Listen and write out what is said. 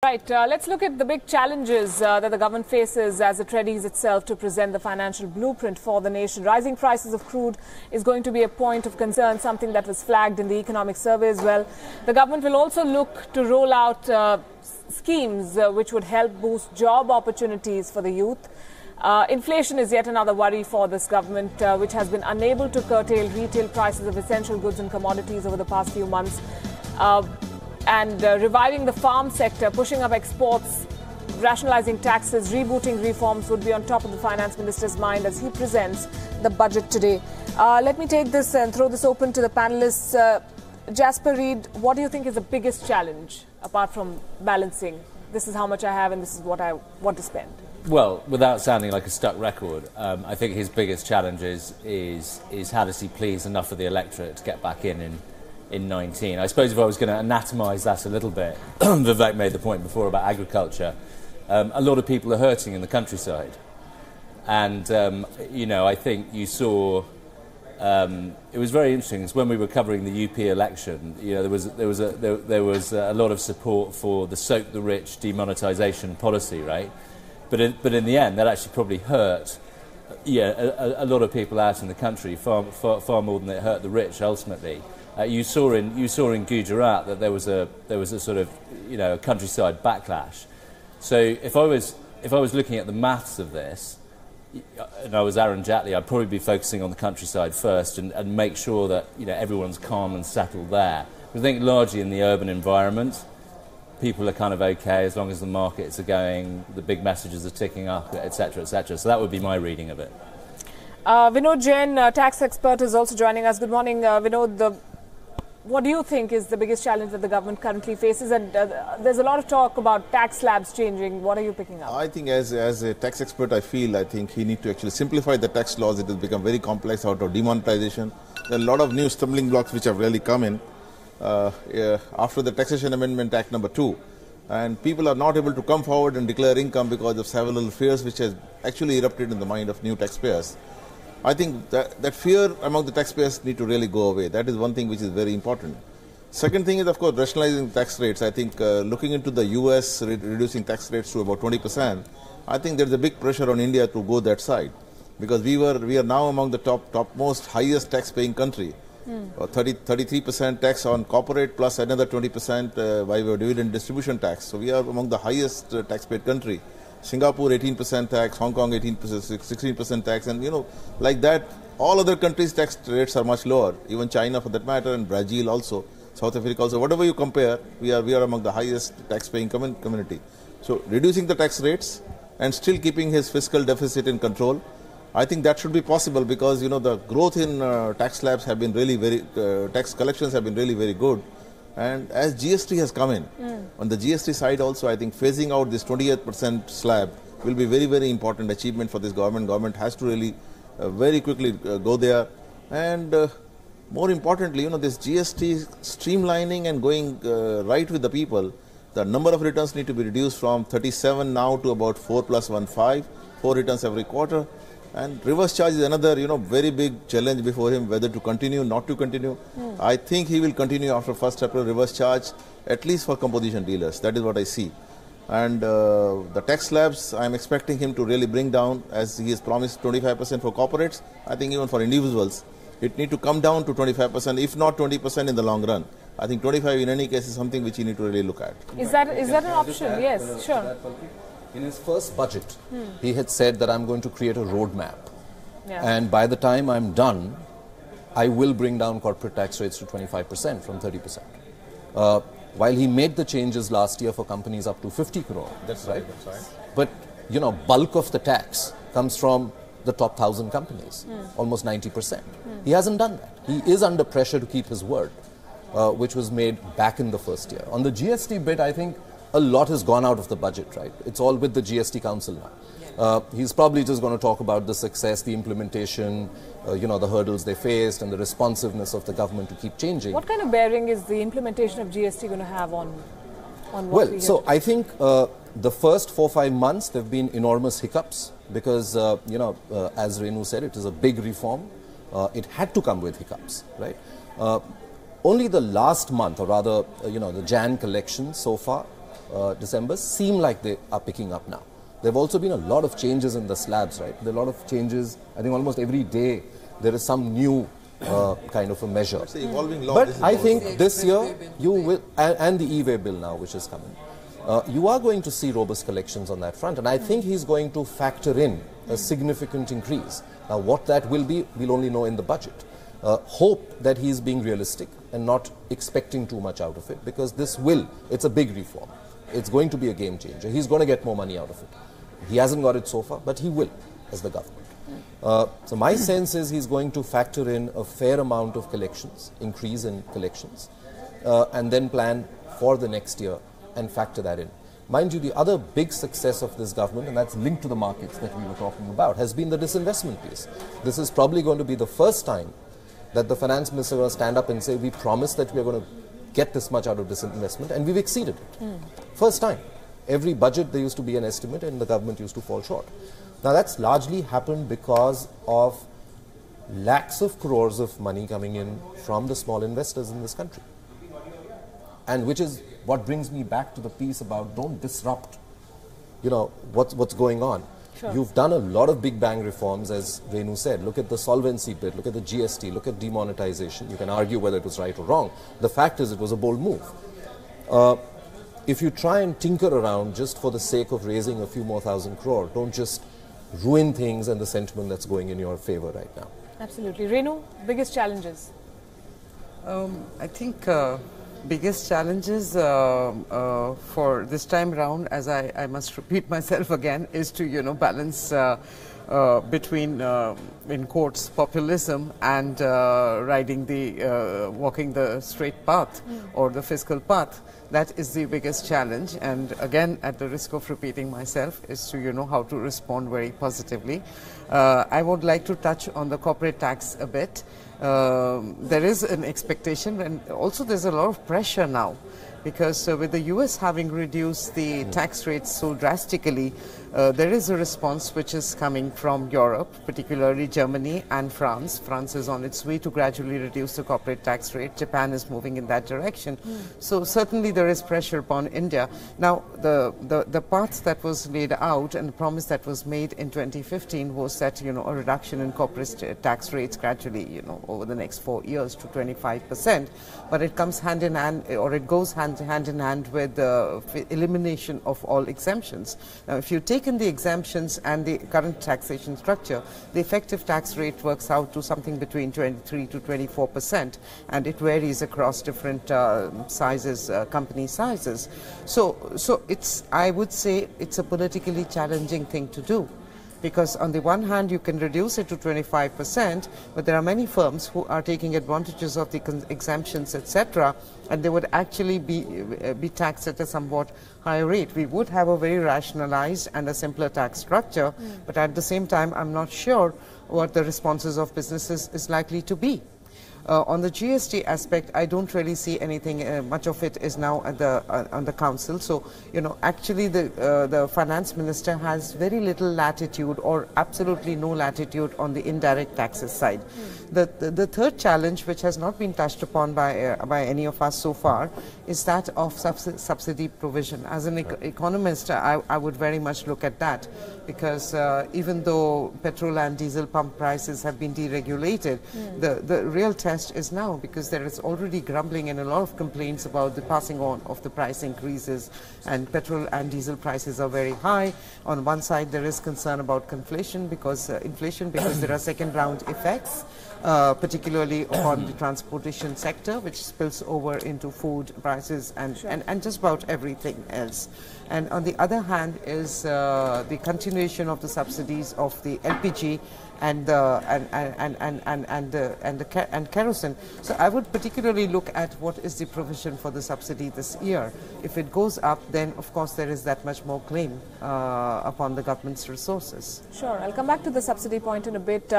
Right, let's look at the big challenges that the government faces as it readies itself to present the financial blueprint for the nation. Rising prices of crude is going to be a point of concern, something that was flagged in the economic survey as well. The government will also look to roll out schemes which would help boost job opportunities for the youth. Inflation is yet another worry for this government, which has been unable to curtail retail prices of essential goods and commodities over the past few months. Reviving the farm sector, pushing up exports, rationalizing taxes, rebooting reforms would be on top of the finance minister's mind as he presents the budget today. Let me take this and throw this open to the panelists. Jasper Reed, what do you think is the biggest challenge apart from balancing? This is how much I have and this is what I want to spend. Well, without sounding like a stuck record, I think his biggest challenge is how does he please enough of the electorate to get back in 19. I suppose if I was going to anatomise that a little bit, Vivek made the point before about agriculture. A lot of people are hurting in the countryside, and I think you saw. It was very interesting. It's when we were covering the UP election. There was a lot of support for the soak the rich demonetisation policy, right? But in the end, that actually probably hurt. A lot of people out in the country far more than it hurt the rich ultimately. You saw in Gujarat that there was a sort of a countryside backlash. So if I was looking at the maths of this, and I was Aaron Jaitley, I'd probably be focusing on the countryside first and make sure that everyone's calm and settled there. I think largely in the urban environment, people are kind of okay as long as the markets are going, the big messages are ticking up, etc., etc. So that would be my reading of it. Vinod Jain, tax expert, is also joining us. Good morning, Vinod. What do you think is the biggest challenge that the government currently faces? And there's a lot of talk about tax slabs changing. What are you picking up? I think as a tax expert, I think he needs to actually simplify the tax laws. It has become very complex out of demonetization. There are a lot of new stumbling blocks which have really come in after the Taxation Amendment Act number 2. And people are not able to come forward and declare income because of several fears which has actually erupted in the mind of new taxpayers. I think that fear among the taxpayers need to really go away. That is one thing which is very important. Second thing is, of course, rationalizing tax rates. I think looking into the US reducing tax rates to about 20%, I think there's a big pressure on India to go that side. Because we are now among the topmost highest tax-paying country. 33% tax on corporate plus another 20% by dividend distribution tax. So we are among the highest tax-paid country. Singapore 18% tax, Hong Kong 18%, 16% tax, and like that, all other countries' tax rates are much lower. Even China, for that matter, and Brazil also, South Africa also. Whatever you compare, we are among the highest tax-paying community. So reducing the tax rates and still keeping his fiscal deficit in control, I think that should be possible because the growth in tax slabs have been really tax collections have been really very good. And as GST has come in, on the GST side also, I think phasing out this 28% slab will be very, very important achievement for this government. Government has to really very quickly go there. And more importantly, this GST streamlining and going right with the people, the number of returns need to be reduced from 37 now to about 4 plus 1, 5, 4 returns every quarter. And reverse charge is another, very big challenge before him, whether to continue, not to continue. I think he will continue after 1st April reverse charge, at least for composition dealers. That is what I see. And the tax slabs, I'm expecting him to really bring down, as he has promised 25% for corporates. I think even for individuals, it need to come down to 25%, if not 20% in the long run. I think 25 in any case is something which you need to really look at. Is that an option? Yes, sure. In his first budget, he had said that I'm going to create a roadmap. Yeah. And by the time I'm done, I will bring down corporate tax rates to 25% from 30%. While he made the changes last year for companies up to 50 crore. That's right. That's right. But, bulk of the tax comes from the top 1,000 companies, almost 90%. He hasn't done that. He is under pressure to keep his word, which was made back in the first year. On the GST bit, I think a lot has gone out of the budget, right? It's all with the GST Council now. He's probably just going to talk about the success, the implementation, the hurdles they faced and the responsiveness of the government to keep changing. What kind of bearing is the implementation of GST going to have on what Well, so I think the first 4-5 months there have been enormous hiccups because, as Renu said, it is a big reform. It had to come with hiccups, right? Only the last month, or rather, the Jan collection so far, December seem like they are picking up now. There have also been a lot of changes in the slabs, right? There are a lot of changes. I think almost every day there is some new kind of a measure. It's an evolving law. But I think this year you will, and the e-way bill now, which is coming, you are going to see robust collections on that front. And I think he's going to factor in a significant increase. Now, what that will be, we'll only know in the budget. Hope that he's being realistic and not expecting too much out of it, because it's a big reform. It's going to be a game changer. He's going to get more money out of it. He hasn't got it so far, but he will as the government. So my sense is he's going to factor in a fair amount of collections, increase in collections, and then plan for the next year and factor that in. Mind you, the other big success of this government, and that's linked to the markets that we were talking about, has been the disinvestment piece. This is probably going to be the first time that the finance minister is going to stand up and say, we promise that we are going to get this much out of disinvestment, and we've exceeded it. First time. Every budget there used to be an estimate and the government used to fall short. Now that's largely happened because of lakhs of crores of money coming in from the small investors in this country. And which is what brings me back to the piece about don't disrupt, what's going on. Sure. You've done a lot of big bang reforms, as Renu said. Look at the solvency bit, look at the GST, look at demonetization. You can argue whether it was right or wrong. The fact is it was a bold move. If you try and tinker around just for the sake of raising a few more thousand crore, don't just ruin things and the sentiment that's going in your favor right now. Absolutely. Renu, biggest challenges? I think biggest challenges for this time round, as I must repeat myself again, is to balance between, in quotes, populism and walking the straight path or the fiscal path. That is the biggest challenge, and again, at the risk of repeating myself, is to how to respond very positively. I would like to touch on the corporate tax a bit. There is an expectation, and also there's a lot of pressure now, because with the US having reduced the tax rates so drastically, there is a response which is coming from Europe, particularly Germany and France. France is on its way to gradually reduce the corporate tax rate. Japan is moving in that direction. So certainly there is pressure upon India. Now, the path that was laid out and the promise that was made in 2015 was that, a reduction in corporate tax rates gradually, over the next 4 years to 25%. But it comes hand in hand, or it goes hand in hand with the elimination of all exemptions. Now, if you take in the exemptions and the current taxation structure, the effective tax rate works out to something between 23 to 24%, and it varies across different sizes, company sizes. So I would say it's a politically challenging thing to do. Because on the one hand, you can reduce it to 25%, but there are many firms who are taking advantages of the exemptions, etc., and they would actually be taxed at a somewhat higher rate. We would have a very rationalized and a simpler tax structure, but at the same time, I'm not sure what the responses of businesses is likely to be. On the GST aspect, I don't really see anything. Much of it is now at on the council. So, actually the finance minister has very little latitude or absolutely no latitude on the indirect taxes side. The third challenge, which has not been touched upon by any of us so far, is that of subsidy provision. As an economist, I would very much look at that, because even though petrol and diesel pump prices have been deregulated, the real test is now, because there is already grumbling and a lot of complaints about the passing on of the price increases, and petrol and diesel prices are very high. On one side, there is concern about inflation because there are second round effects, particularly on the transportation sector, which spills over into food prices and just about everything else. And on the other hand is the continuation of the subsidies of the LPG and kerosene. So I would particularly look at what is the provision for the subsidy this year. If it goes up, then of course there is that much more claim upon the government's resources. Sure, I'll come back to the subsidy point in a bit.